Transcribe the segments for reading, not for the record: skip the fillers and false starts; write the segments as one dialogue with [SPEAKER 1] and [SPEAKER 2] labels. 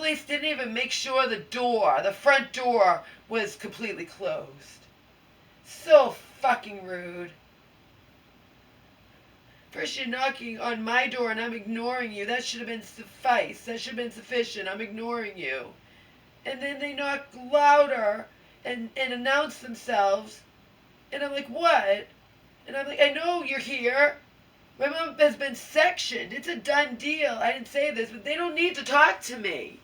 [SPEAKER 1] police didn't even make sure the front door was completely closed. So fucking rude. First you're knocking on my door and I'm ignoring you. That should have been suffice. That should have been sufficient. I'm ignoring you. And then they knock louder and announce themselves. And I'm like, what? And I'm like, I know you're here. My mom has been sectioned. It's a done deal. I didn't say this, but they don't need to talk to me.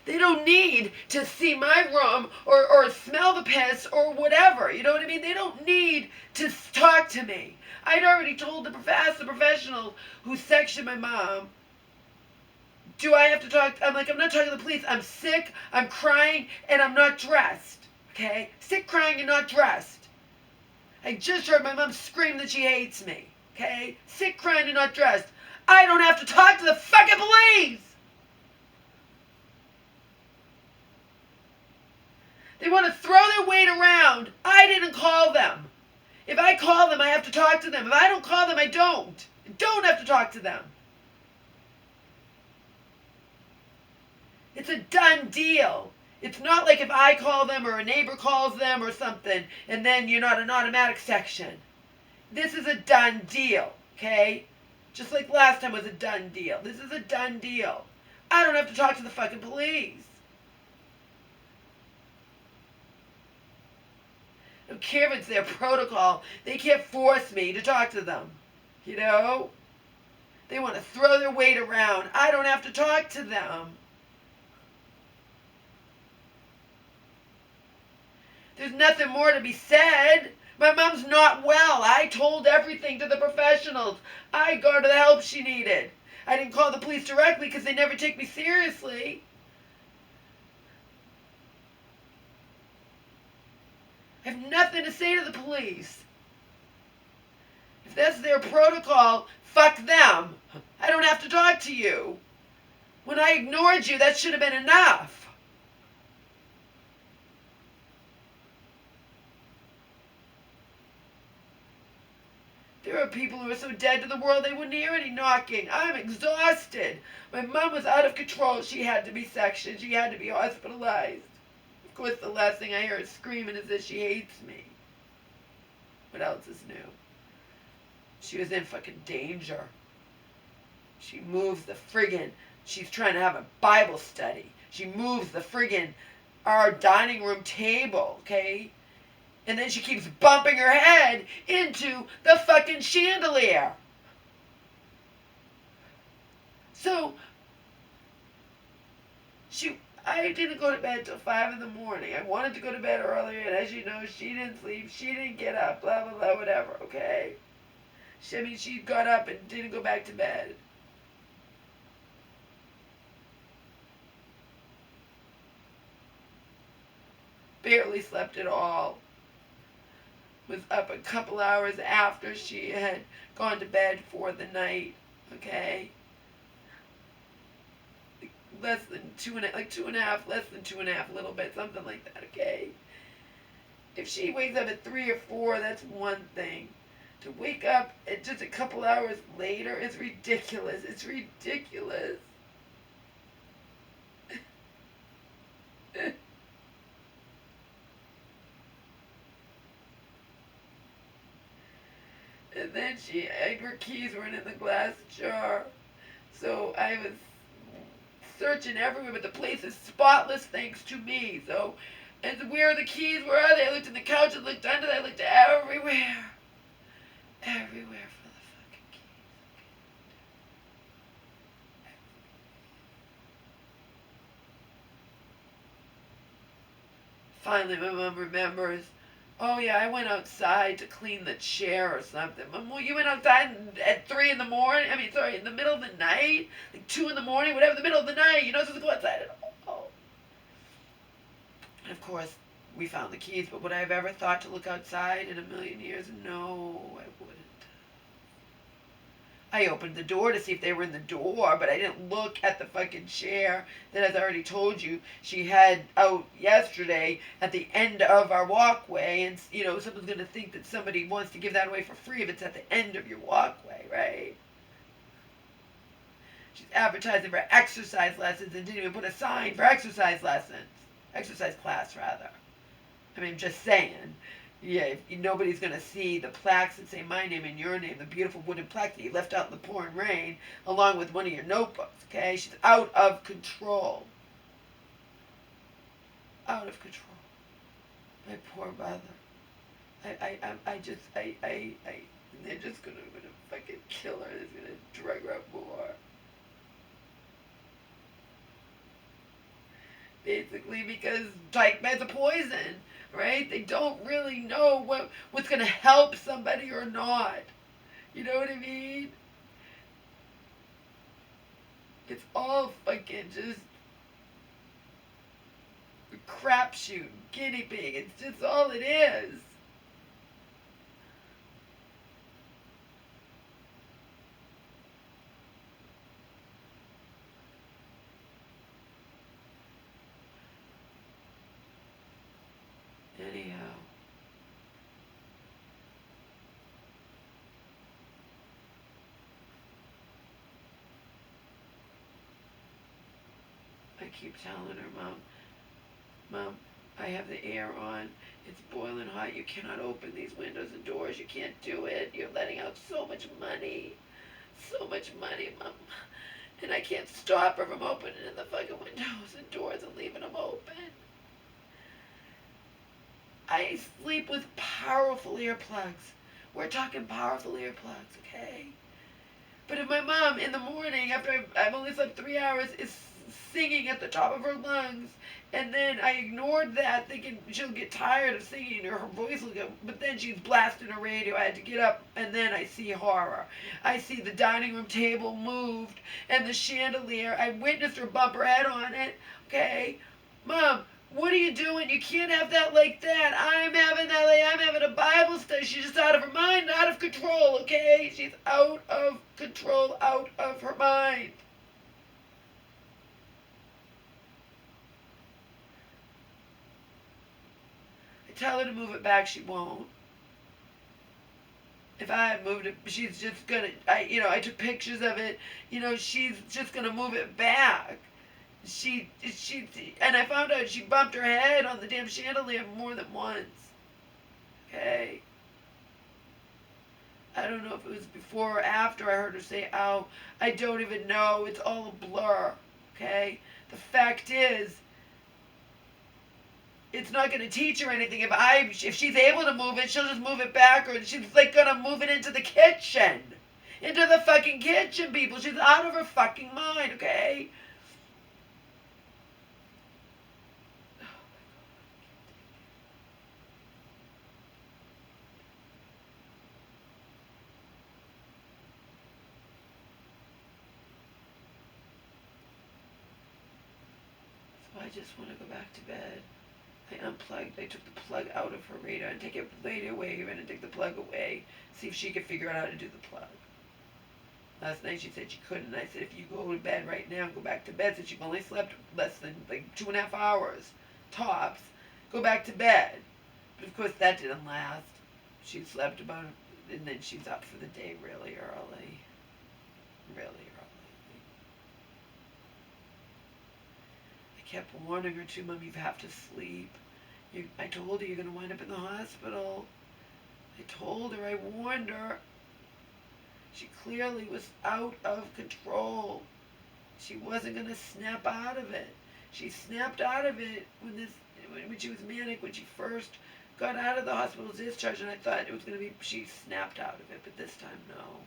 [SPEAKER 1] They don't need to see my room or smell the piss or whatever. You know what I mean? They don't need to talk to me. I'd already told the professional who sectioned my mom, do I have to talk? I'm like, I'm not talking to the police. I'm sick, I'm crying, and I'm not dressed. Okay? Sick, crying, and not dressed. I just heard my mom scream that she hates me. Okay? Sick, crying, and not dressed. I don't have to talk to the fucking police! They want to throw their weight around. I didn't call them. If I call them, I have to talk to them. If I don't call them, I don't. I don't have to talk to them. It's a done deal. It's not like if I call them or a neighbor calls them or something, and then you're not an automatic section. This is a done deal, okay? Just like last time was a done deal. This is a done deal. I don't have to talk to the fucking police. I don't care if it's their protocol. They can't force me to talk to them. You know? They want to throw their weight around. I don't have to talk to them. There's nothing more to be said. My mom's not well. I told everything to the professionals. I got her the help she needed. I didn't call the police directly because they never take me seriously. I have nothing to say to the police. If that's their protocol, fuck them. I don't have to talk to you. When I ignored you, that should have been enough. There are people who are so dead to the world they wouldn't hear any knocking. I'm exhausted. My mom was out of control. She had to be sectioned. She had to be hospitalized. Of course, the last thing I hear is screaming is that she hates me. What else is new? She was in fucking danger. She moves the friggin', she's trying to have a Bible study. She moves the friggin', our dining room table, okay? And then she keeps bumping her head into the fucking chandelier. So, I didn't go to bed till 5 in the morning. I wanted to go to bed earlier, and as you know, she didn't sleep. She didn't get up, blah, blah, blah, whatever, okay? She got up and didn't go back to bed. Barely slept at all. Was up a couple hours after she had gone to bed for the night, okay? Less than two and a half, less than 2.5, a little bit, something like that, okay? If she wakes up at 3 or 4, that's one thing. To wake up at just a couple hours later is ridiculous. It's ridiculous. And then her keys weren't in the glass jar. So I was searching everywhere, but the place is spotless thanks to me. So, and where are the keys? Where are they? I looked in the couch, I looked under, I looked everywhere. Everywhere for the fucking keys. Finally, my mom remembers. Oh yeah, I went outside to clean the chair or something. Mom, well, you went outside at 3 in the morning? I mean, sorry, in the middle of the night? Like 2 in the morning, whatever, the middle of the night. You're not supposed to go outside at all. And of course, we found the keys, but would I have ever thought to look outside in a million years? No, I wouldn't. I opened the door to see if they were in the door, but I didn't look at the fucking chair that, as I already told you, she had out yesterday at the end of our walkway. And, you know, someone's going to think that somebody wants to give that away for free if it's at the end of your walkway, right? She's advertising for exercise lessons and didn't even put a sign for exercise lessons. Exercise class, rather. I mean, just saying. Yeah, nobody's going to see the plaques that say my name and your name, the beautiful wooden plaque that you left out in the pouring rain, along with one of your notebooks, okay? She's out of control. Out of control. My poor mother. They're just gonna fucking kill her. They're gonna drug her up more. Basically, because like meds are poison, right? They don't really know what's gonna help somebody or not. You know what I mean? It's all fucking just a crapshoot, guinea pig. It's just all it is. Anyhow. I keep telling her, Mom, I have the air on. It's boiling hot. You cannot open these windows and doors. You can't do it. You're letting out so much money. So much money, Mom. And I can't stop her from opening the fucking windows and doors and leaving them open. I sleep with powerful earplugs. We're talking powerful earplugs, okay? But if my mom in the morning, after I've only slept 3 hours, is singing at the top of her lungs, and then I ignored that, thinking she'll get tired of singing or her voice will go, but then she's blasting her radio. I had to get up, and then I see horror. I see the dining room table moved, and the chandelier. I witnessed her bump her head on it, okay? Mom, what are you doing? You can't have that like that. I'm having a Bible study. She's just out of her mind, out of control, okay? She's out of control, out of her mind. I tell her to move it back, she won't. If I had moved it, she's just gonna, I took pictures of it, she's just gonna move it back. And I found out she bumped her head on the damn chandelier more than once. Okay. I don't know if it was before or after I heard her say, ow. I don't even know. It's all a blur. Okay. The fact is, it's not going to teach her anything. If she's able to move it, she'll just move it back, or she's like going to move it into the kitchen. Into the fucking kitchen, people. She's out of her fucking mind, okay? I just want to go back to bed. I unplugged. I took the plug out of her radar and take it later away and take the plug away. See if she could figure out how to do the plug. Last night she said she couldn't. And I said, if you go to bed right now, go back to bed. Since you've only slept less than like 2.5 hours, tops, go back to bed. But of course that didn't last. She slept about, and then she's up for the day really early. Really early. Kept warning her too, Mom, you have to sleep. I told her you're going to wind up in the hospital. I told her, I warned her. She clearly was out of control. She wasn't going to snap out of it. She snapped out of it when she was manic, when she first got out of the hospital discharge, and I thought it was going to be, she snapped out of it, but this time, no.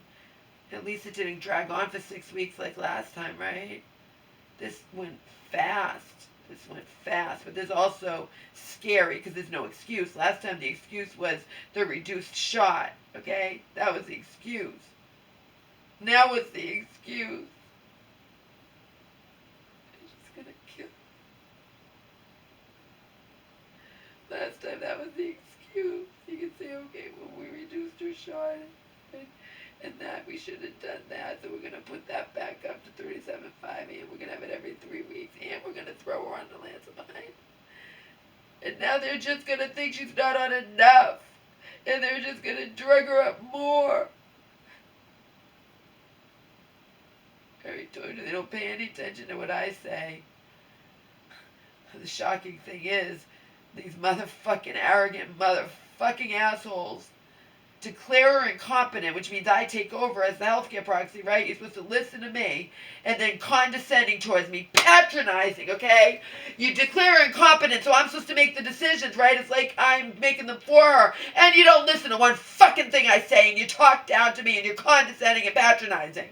[SPEAKER 1] At least it didn't drag on for 6 weeks like last time, right? This went fast. But there's also scary because there's no excuse. Last time the excuse was the reduced shot, okay? That was the excuse. Now what's the excuse? She's gonna kill. Last time that was the excuse. You could say, okay, well, we reduced her shot. And that we should have done that, so we're going to put that back up to 37.5, and we're going to have it every 3 weeks, and we're going to throw her on the lancomine. And now they're just going to think she's not on enough, and they're just going to drug her up more. I already told you, they don't pay any attention to what I say. The shocking thing is, these motherfucking arrogant motherfucking assholes declare her incompetent, which means I take over as the healthcare proxy, right? You're supposed to listen to me, and then condescending towards me, patronizing, okay? You declare her incompetent, so I'm supposed to make the decisions, right? It's like I'm making them for her, and you don't listen to one fucking thing I say, and you talk down to me, and you're condescending and patronizing.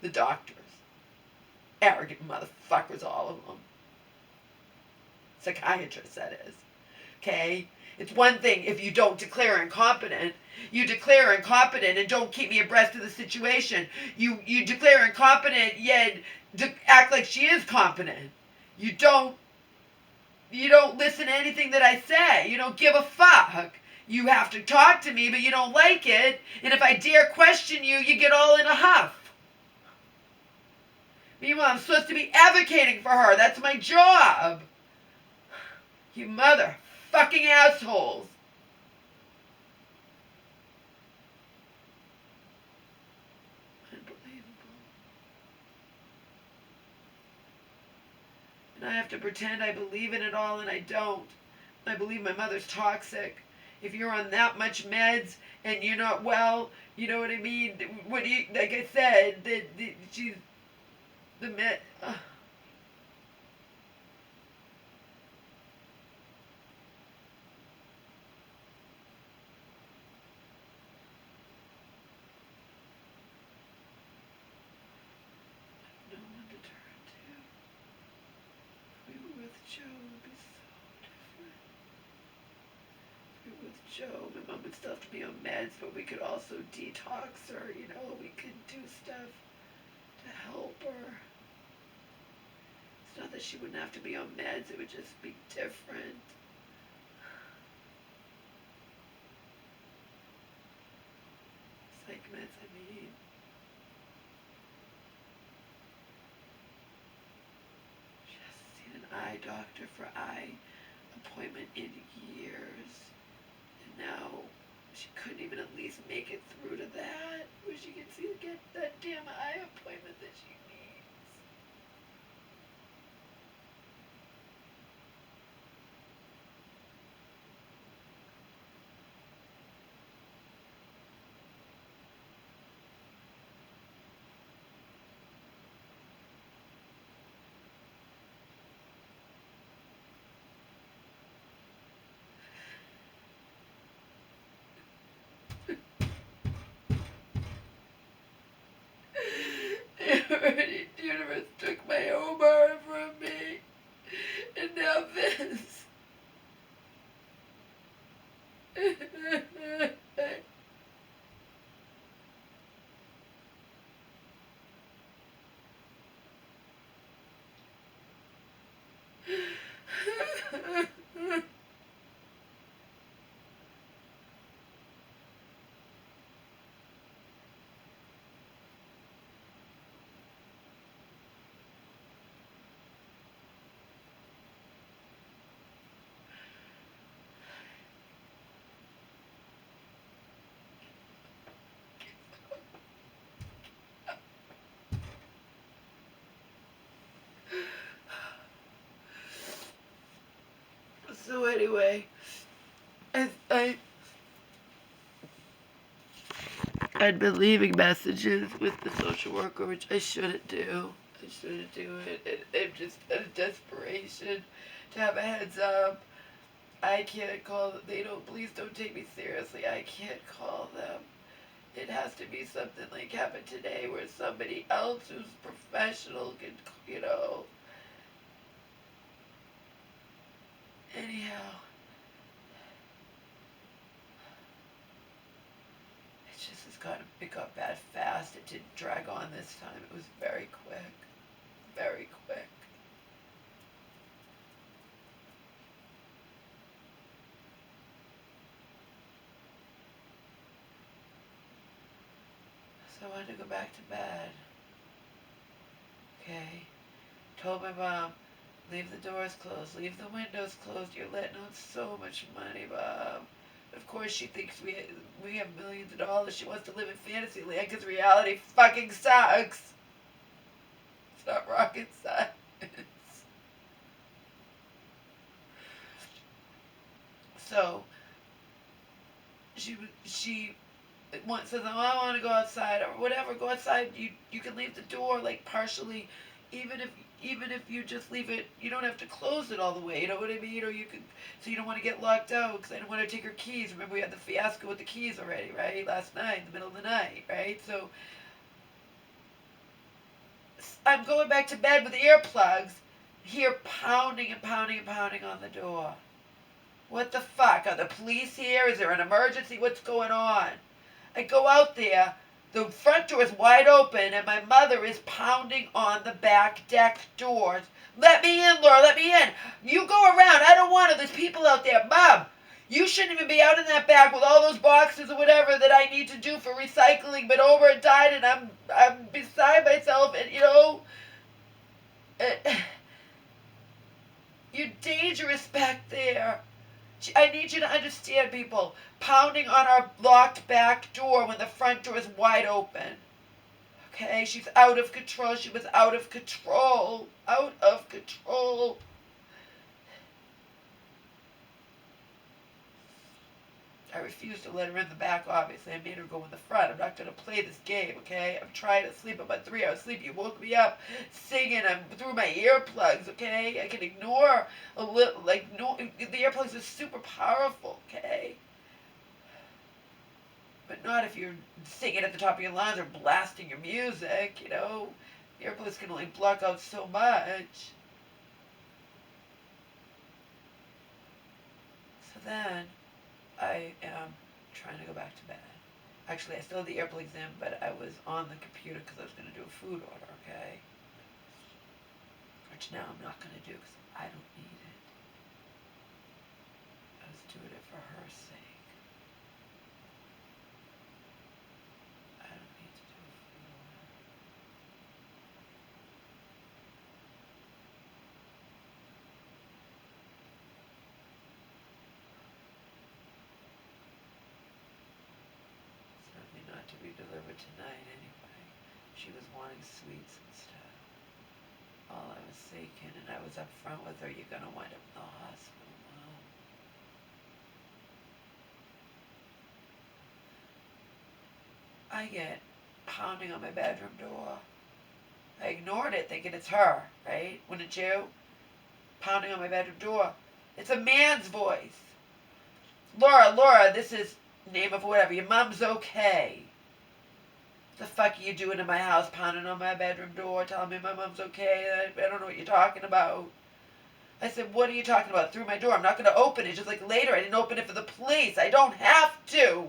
[SPEAKER 1] The doctors. Arrogant motherfuckers, all of them. Psychiatrists, that is. Okay? It's one thing if you don't declare incompetent. You declare incompetent and don't keep me abreast of the situation. You declare incompetent yet act like she is competent. You don't listen to anything that I say. You don't give a fuck. You have to talk to me, but you don't like it. And if I dare question you, you get all in a huff. Meanwhile, I'm supposed to be advocating for her. That's my job. You motherfucking assholes. Unbelievable. And I have to pretend I believe in it all, and I don't. I believe my mother's toxic. If you're on that much meds and you're not well, you know what I mean? What do you, like I said, she's the med. No one to turn to. If we were with Joe, it would be so different. If we were with Joe, my mom would still have to be on meds, but we could also detox her, you know, we could do stuff to help her. It's not that she wouldn't have to be on meds, it would just be different. Psych meds, I mean. She hasn't seen an eye doctor for eye appointment in years. And now she couldn't even at least make it through to that, where she can get that damn eye appointment that she needs. The universe took my Omar from me, and now this. So anyway, I'd been leaving messages with the social worker, which I shouldn't do. I shouldn't do it. I'm just out of desperation to have a heads up. I can't call them. Please don't take me seriously. I can't call them. It has to be something like happened today where somebody else who's professional can, you know. Anyhow. It got bad fast. It didn't drag on this time. It was very quick. Very quick. So I wanted to go back to bed. Okay. Told my mom, leave the doors closed, leave the windows closed. You're letting out so much money, Bob. Of course, she thinks we have millions of dollars. She wants to live in fantasy land because reality fucking sucks. It's not rocket science. So she says, "Oh, I want to go outside or whatever. Go outside. You can leave the door like partially, even if you just leave it. You don't have to close it all the way. You know what I mean? Or you could. So you don't want to get locked out because I don't want to take her keys. Remember we had the fiasco with the keys already, right? Last night, in the middle of the night, right? So I'm going back to bed with earplugs. Hear pounding and pounding and pounding on the door. What the fuck? Are the police here? Is there an emergency? What's going on? I go out there. The front door is wide open, and my mother is pounding on the back deck doors. Let me in, Laura. Let me in. You go around. I don't want it. There's people out there. Mom, you shouldn't even be out in that back with all those boxes or whatever that I need to do for recycling. But over and died, and I'm beside myself, and you're dangerous back there. I need you to understand, people. Pounding on our locked back door when the front door is wide open. Okay, she's out of control. She was out of control. Out of control. I refused to let her in the back, obviously. I made her go in the front. I'm not going to play this game, okay? I'm trying to sleep. I'm at 3 hours sleep. You woke me up singing. I'm through my earplugs, okay? I can ignore a little, like, no, the earplugs are super powerful, okay? But not if you're singing at the top of your lungs or blasting your music, Earplugs can only block out so much. So then I am trying to go back to bed. Actually, I still have the earplugs in, but I was on the computer because I was going to do a food order, okay? Which now I'm not going to do because I don't need it. I was doing it for her sake. I don't need to do a food order. Certainly not to be delivered tonight anyway. She was wanting sweets and stuff. All I was seeking, and I was up front with her, you're going to wind up in the hospital, Mom. I get pounding on my bedroom door. I ignored it thinking it's her, right? Wouldn't you? Pounding on my bedroom door. It's a man's voice. Laura, this is name of whatever. Your mom's okay. What the fuck are you doing in my house, pounding on my bedroom door, telling me my mom's okay? I don't know what you're talking about. I said, what are you talking about? Through my door. I'm not going to open it. Just like later, I didn't open it for the police. I don't have to.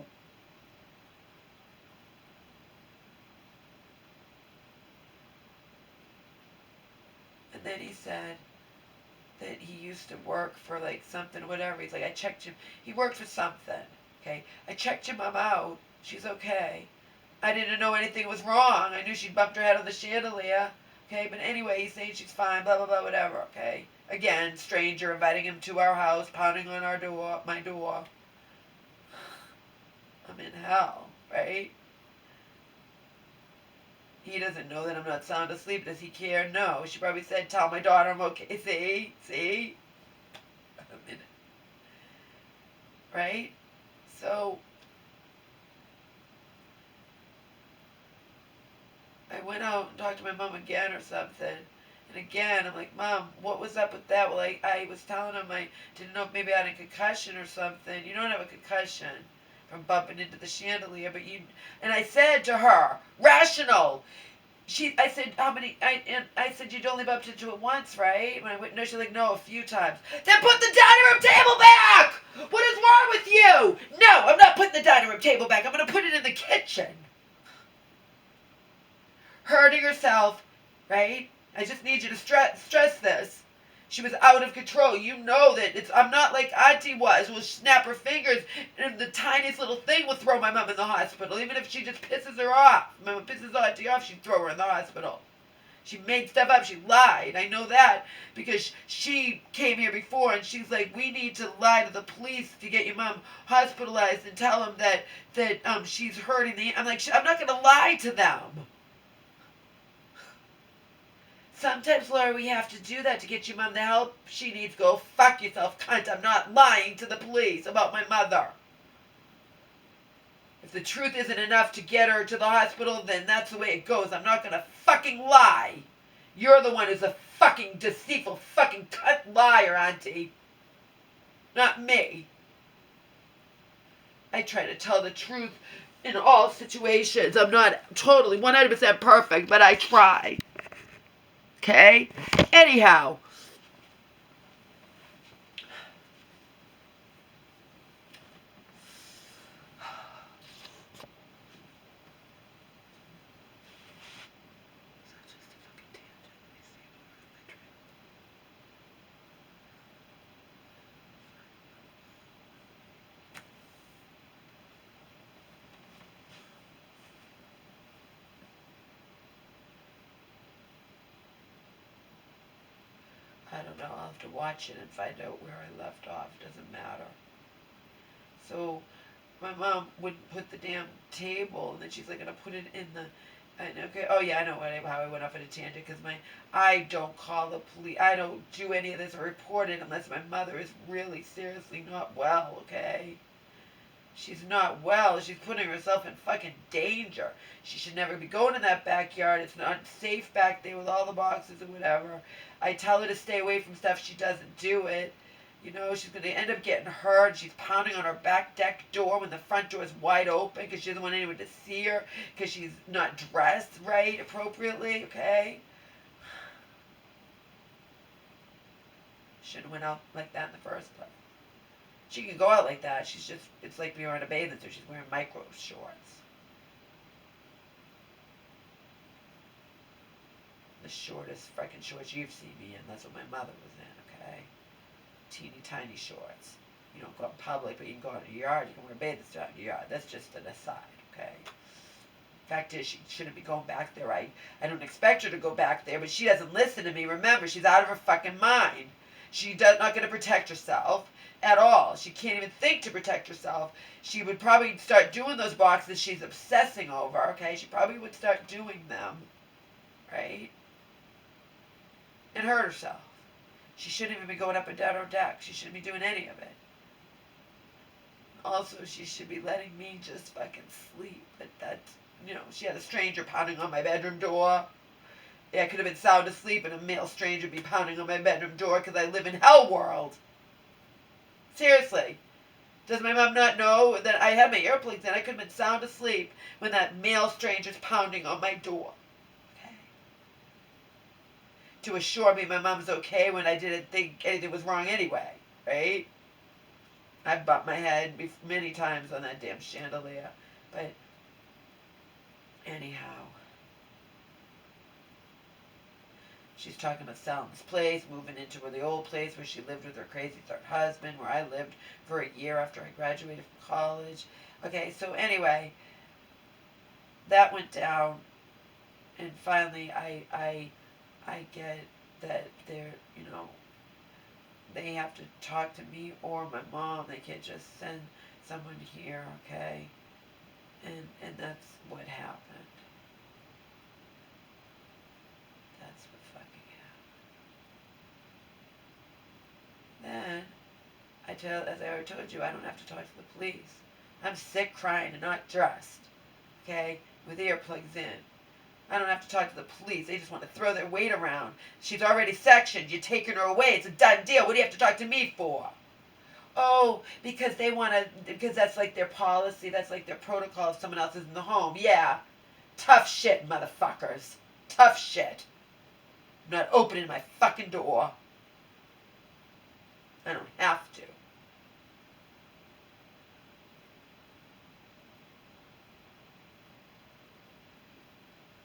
[SPEAKER 1] And then he said that he used to work for like something, whatever. He's like, I checked him. He worked for something. Okay. I checked your mom out. She's okay. I didn't know anything was wrong. I knew she bumped her head on the chandelier. Okay, but anyway, he's saying she's fine, blah, blah, blah, whatever, okay? Again, stranger inviting him to our house, pounding on our door, my door. I'm in hell, right? He doesn't know that I'm not sound asleep. Does he care? No. She probably said, tell my daughter I'm okay. See? I'm in it. Right? So I went out and talked to my mom again or something. And again, I'm like, Mom, what was up with that? Well, I was telling him I didn't know if maybe I had a concussion or something. You don't have a concussion from bumping into the chandelier, but you... And I said to her, rational. I said, how many... I said, you'd only bumped into it once, right? When I went, no, she's like, no, a few times. Then put the dining room table back! What is wrong with you? No, I'm not putting the dining room table back. I'm going to put it in the kitchen. Hurting herself, right? I just need you to stress this. She was out of control. You know that I'm not like Auntie was. Will snap her fingers and the tiniest little thing will throw my mom in the hospital. Even if she just pisses her off. My mom pisses Auntie off, she'd throw her in the hospital. She made stuff up. She lied. I know that because she came here before and she's like, we need to lie to the police to get your mom hospitalized and tell them that she's hurting the. I'm like, I'm not going to lie to them. Sometimes, Laura, we have to do that to get your mom the help she needs. Go fuck yourself, cunt. I'm not lying to the police about my mother. If the truth isn't enough to get her to the hospital, then that's the way it goes. I'm not going to fucking lie. You're the one who's a fucking deceitful fucking cunt liar, Auntie. Not me. I try to tell the truth in all situations. I'm not totally 100% perfect, but I try. Okay? Anyhow. I don't know. I'll have to watch it and find out where I left off. Doesn't matter. So my mom wouldn't put the damn table, and then she's like, gonna put it in the. And okay, oh yeah, I know how I went off on a tangent because I don't call the police. I don't do any of this or report it unless my mother is really seriously not well. Okay. She's not well. She's putting herself in fucking danger. She should never be going in that backyard. It's not safe back there with all the boxes and whatever. I tell her to stay away from stuff. She doesn't do it. You know, she's going to end up getting hurt. She's pounding on her back deck door when the front door is wide open because she doesn't want anyone to see her because she's not dressed right appropriately, okay? Shouldn't have went out like that in the first place. She can go out like that. She's just, it's like wearing a bathing suit. She's wearing micro shorts. The shortest freaking shorts you've seen me in. That's what my mother was in, okay? Teeny tiny shorts. You don't go out in public, but you can go out in your yard. You can wear a bathing suit out in your yard. That's just an aside, okay? Fact is, she shouldn't be going back there. I don't expect her to go back there, but she doesn't listen to me. Remember, she's out of her fucking mind. She's not going to protect herself at all. She can't even think to protect herself. She would probably start doing those boxes she's obsessing over, okay? She probably would start doing them, right? And hurt herself. She shouldn't even be going up and down her deck. She shouldn't be doing any of it. Also, she should be letting me just fucking sleep. But that's, you know, she had a stranger pounding on my bedroom door. Yeah, I could have been sound asleep and a male stranger would be pounding on my bedroom door because I live in hell world. Seriously. Does my mom not know that I had my earplugs in? I could have been sound asleep when that male stranger's pounding on my door. Okay. To assure me my mom's okay when I didn't think anything was wrong anyway. Right? I bumped my head many times on that damn chandelier. But anyhow. She's talking about selling this place, moving into the old place where she lived with her crazy third husband, where I lived for a year after I graduated from college. Okay, so anyway, that went down, and finally I get that they're, you know, they have to talk to me or my mom. They can't just send someone here, okay? And that's what happened. That's what fucking happened. Then, as I already told you, I don't have to talk to the police. I'm sick, crying, and not dressed, okay, with earplugs in. I don't have to talk to the police. They just want to throw their weight around. She's already sectioned. You're taking her away. It's a done deal. What do you have to talk to me for? Oh, because they want to, because that's like their policy. That's like their protocol if someone else is in the home. Yeah. Tough shit, motherfuckers. Tough shit. I'm not opening my fucking door. I don't have to.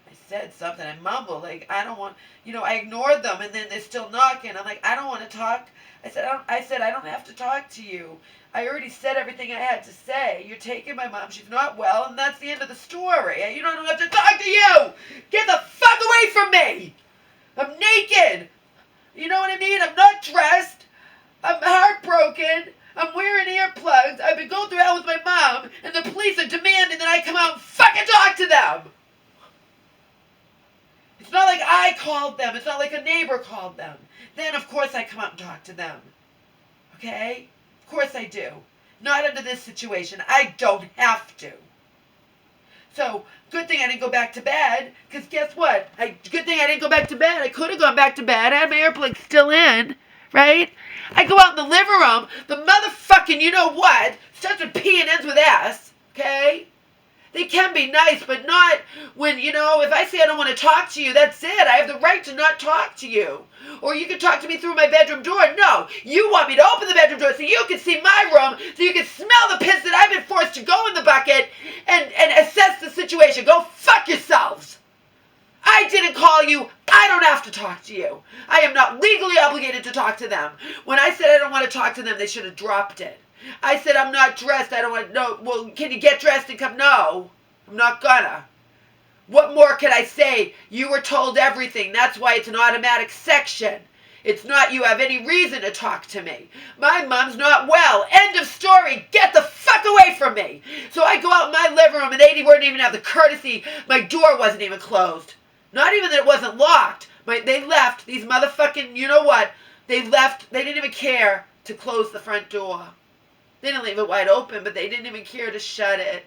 [SPEAKER 1] I said something. I mumbled, like, I don't want, you know, I ignored them, and then they're still knocking. I'm like, I don't want to talk. I said, I don't have to talk to you. I already said everything I had to say. You're taking my mom. She's not well, and that's the end of the story. You don't have to talk to you. Get the fuck away from me. I'm naked. You know what I mean? I'm not dressed. I'm heartbroken. I'm wearing earplugs. I've been going through hell with my mom, and the police are demanding that I come out and fucking talk to them. It's not like I called them. It's not like a neighbor called them. Then, of course, I come out and talk to them. Okay? Of course I do. Not under this situation. I don't have to. So, good thing I didn't go back to bed, because guess what? Good thing I didn't go back to bed. I could have gone back to bed. I had my earplugs still in, right? I go out in the living room. The motherfucking you know what starts with P and ends with S, okay? They can be nice, but not when, if I say I don't want to talk to you, that's it. I have the right to not talk to you. Or you can talk to me through my bedroom door. No, you want me to open the bedroom door so you can see my room, so you can smell the piss that I've been forced to go in the bucket and assess the situation. Go fuck yourselves. I didn't call you. I don't have to talk to you. I am not legally obligated to talk to them. When I said I don't want to talk to them, they should have dropped it. I said I'm not dressed. I don't want to know. Well, can you get dressed and come? No, I'm not gonna. What more could I say? You were told everything. That's why it's an automatic section. It's not you have any reason to talk to me. My mom's not well. End of story. Get the fuck away from me. So I go out in my living room and they wouldn't even have the courtesy. My door wasn't even closed. Not even that it wasn't locked. They left. These motherfucking, you know what? They left. They didn't even care to close the front door. They didn't leave it wide open, but they didn't even care to shut it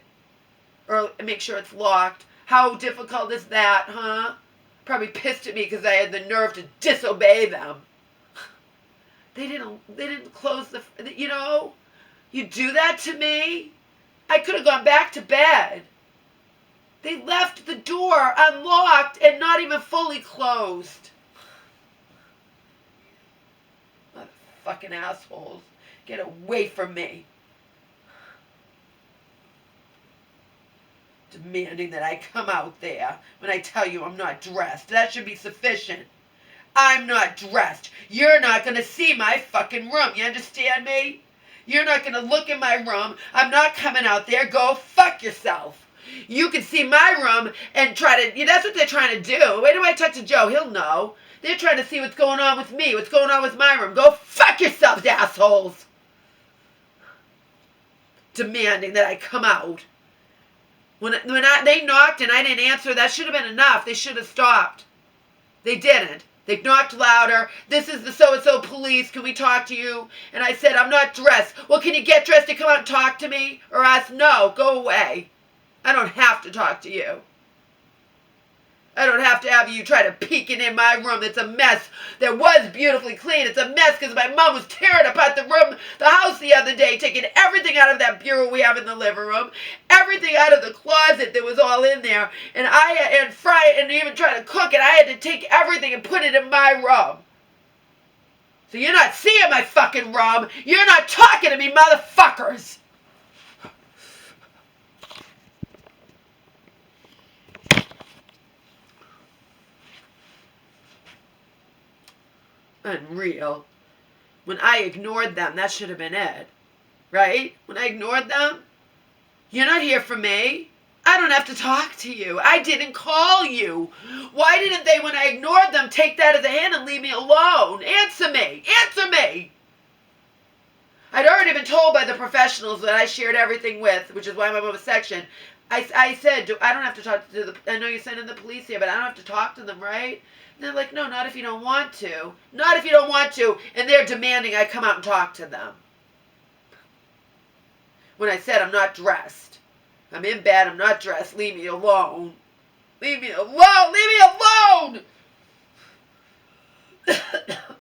[SPEAKER 1] or make sure it's locked. How difficult is that, huh? Probably pissed at me because I had the nerve to disobey them. They didn't close the, you do that to me? I could have gone back to bed. They left the door unlocked and not even fully closed. Motherfucking assholes. Get away from me. Demanding that I come out there when I tell you I'm not dressed. That should be sufficient. I'm not dressed. You're not going to see my fucking room. You understand me? You're not going to look in my room. I'm not coming out there. Go fuck yourself. You can see my room and try to... that's what they're trying to do. Wait till I talk to Joe. He'll know. They're trying to see what's going on with me. What's going on with my room. Go fuck yourselves, assholes. Demanding that I come out. When they knocked and I didn't answer, that should have been enough. They should have stopped. They didn't. They knocked louder. This is the so-and-so police. Can we talk to you? And I said, I'm not dressed. Well, can you get dressed to come out and talk to me? Or ask, no, go away. I don't have to talk to you. I don't have to have you try to peek in my room. That's a mess. That was beautifully clean. It's a mess because my mom was tearing apart the house the other day, taking everything out of that bureau we have in the living room, everything out of the closet that was all in there, and fry it and even try to cook it. I had to take everything and put it in my room. So you're not seeing my fucking room. You're not talking to me, motherfuckers. Unreal. When I ignored them, that should have been it. Right? When I ignored them, you're not here for me. I don't have to talk to you. I didn't call you. Why didn't they, when I ignored them, take that as a hint and leave me alone? Answer me. Answer me. I'd already been told by the professionals that I shared everything with, which is why I'm above a section. I said, I don't have to talk to the, I know you're sending the police here, but I don't have to talk to them, right? And they're like, no, not if you don't want to. Not if you don't want to. And they're demanding I come out and talk to them. When I said I'm not dressed. I'm in bed, I'm not dressed. Leave me alone. Leave me alone. Leave me alone.